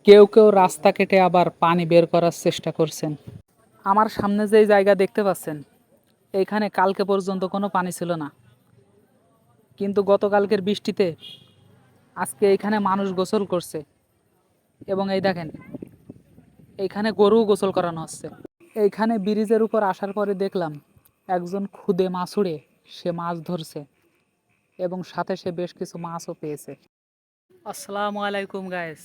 কেউ কেউ রাস্তা কেটে আবার পানি বের করার চেষ্টা করছেন। আমার সামনে যেই জায়গা দেখতে পাচ্ছেন, এইখানে কালকে পর্যন্ত কোনো পানি ছিল না, কিন্তু গতকালকের বৃষ্টিতে আজকে এইখানে মানুষ গোসল করছে। এবং এই দেখেন, এইখানে গরুও গোসল করানো হচ্ছে। এইখানে ব্রিজের উপর আসার পরে দেখলাম একজন খুদে মাছুড়ে সে মাছ ধরছে এবং সাথে সে বেশ কিছু মাছও পেয়েছে। আসসালামু আলাইকুম গায়েস,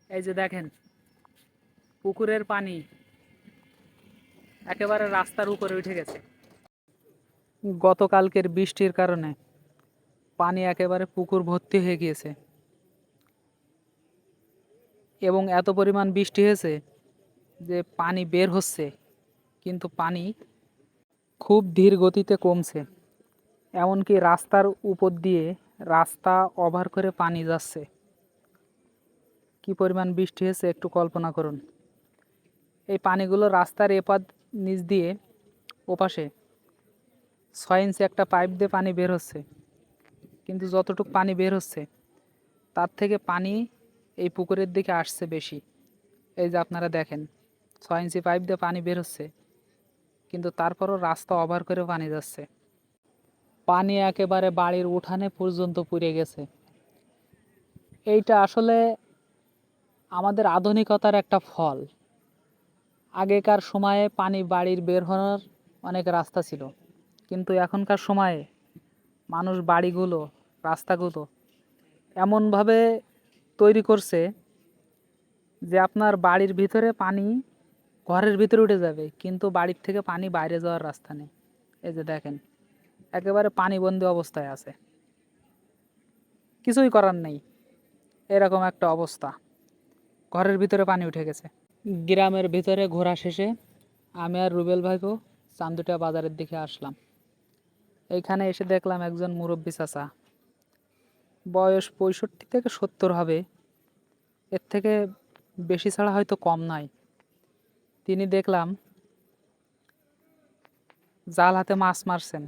এই যে দেখেন পুকুরের পানি একেবারে রাস্তার উপরে উঠে গেছে। গতকালকের বৃষ্টির কারণে পানি একেবারে পুকুর ভর্তি হয়ে গিয়েছে এবং এত পরিমাণ বৃষ্টি হয়েছে যে পানি বের হচ্ছে, কিন্তু পানি খুব ধীর গতিতে কমছে। এমনকি রাস্তার উপর দিয়ে রাস্তা ওভার করে পানি যাচ্ছে। কি পরিমাণ বৃষ্টি হয়েছে একটু কল্পনা করুন। এই পানিগুলো রাস্তার এপার নিচ দিয়ে ওপাশে 6 ইঞ্চি একটা পাইপ দিয়ে পানি বের হচ্ছে, কিন্তু যতটুকু পানি বের হচ্ছে তার থেকে পানি এই পুকুরের দিকে আসছে বেশি। এই যে আপনারা দেখেন 6 ইঞ্চি পাইপ দিয়ে পানি বের হচ্ছে, কিন্তু তারপরও রাস্তা ওভার করে পানি যাচ্ছে। পানি একেবারে বাড়ির উঠানে পর্যন্ত পুড়ে গেছে। এইটা আসলে আমাদের আধুনিকতার একটা ফল। আগেকার সময়ে পানি বাড়ির বের হওয়ার অনেক রাস্তা ছিল, কিন্তু এখনকার সময়ে মানুষ বাড়িগুলো, রাস্তাগুলো এমনভাবে তৈরি করছে যে আপনার বাড়ির ভিতরে পানি ঘরের ভিতরে উঠে যাবে, কিন্তু বাড়ির থেকে পানি বাইরে যাওয়ার রাস্তা নেই। এই যে দেখেন একেবারে পানিবন্দী অবস্থায় আছে, কিছুই করার নেই, এরকম একটা অবস্থা। ঘরের ভিতরে পানি উঠে গেছে। গ্রামের ভিতরে ঘোরা শেষে আমি আর রুবেল ভাইপো চান্দুটিয়া বাজারের দিকে আসলাম। এইখানে এসে দেখলাম একজন মুরব্বী চাচা, বয়স 65 থেকে 70 হবে, এর থেকে বেশি ছাড়া হয়তো কম নয়। তিনি দেখলাম জাল হাতে মাছ মারছেন।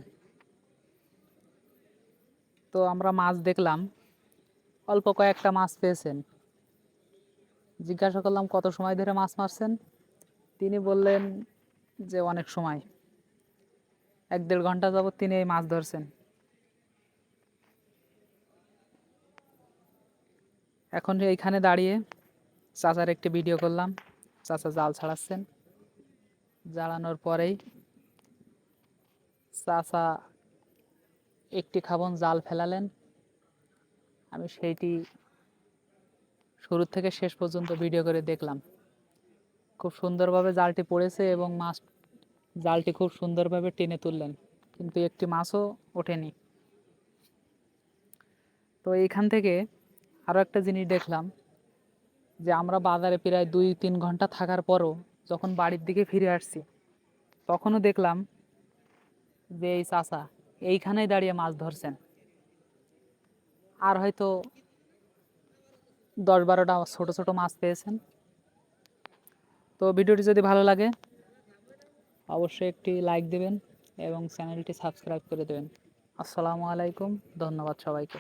তো আমরা মাছ দেখলাম, অল্প কয়েকটা মাছ পেয়েছেন। জিজ্ঞাসা করলাম কত সময় ধরে মাছ মারছেন। তিনি বললেন যে অনেক সময়, 1-1.5 ঘন্টা যাবত তিনি এই মাছ ধরছেন। এখন এইখানে দাঁড়িয়ে চাচার একটি ভিডিও করলাম। চাচা জাল ছাড়াচ্ছেন, জ্বালানোর পরেই চাচা একটি খাবন জাল ফেলালেন। আমি সেইটি শুরু থেকে শেষ পর্যন্ত ভিডিও করে দেখলাম। খুব সুন্দরভাবে জালটি পড়েছে এবং মাছ জালটি খুব সুন্দরভাবে টেনে তুললেন, কিন্তু একটি মাছও ওঠেনি। তো এইখান থেকে আরও একটা জিনিস দেখলাম যে আমরা বাজারে প্রায় 2-3 ঘন্টা থাকার পরও যখন বাড়ির দিকে ফিরে আসছি, তখনও দেখলাম যে এই চাচা এইখানেই দাঁড়িয়ে মাছ ধরছেন। আর হয়তো 10-12টা ছোট ছোট মাছ পেয়েছেন। তো ভিডিওটি যদি ভালো লাগে অবশ্যই একটি লাইক দেবেন এবং চ্যানেলটি সাবস্ক্রাইব করে দেবেন। আসসালামু আলাইকুম, ধন্যবাদ সবাইকে।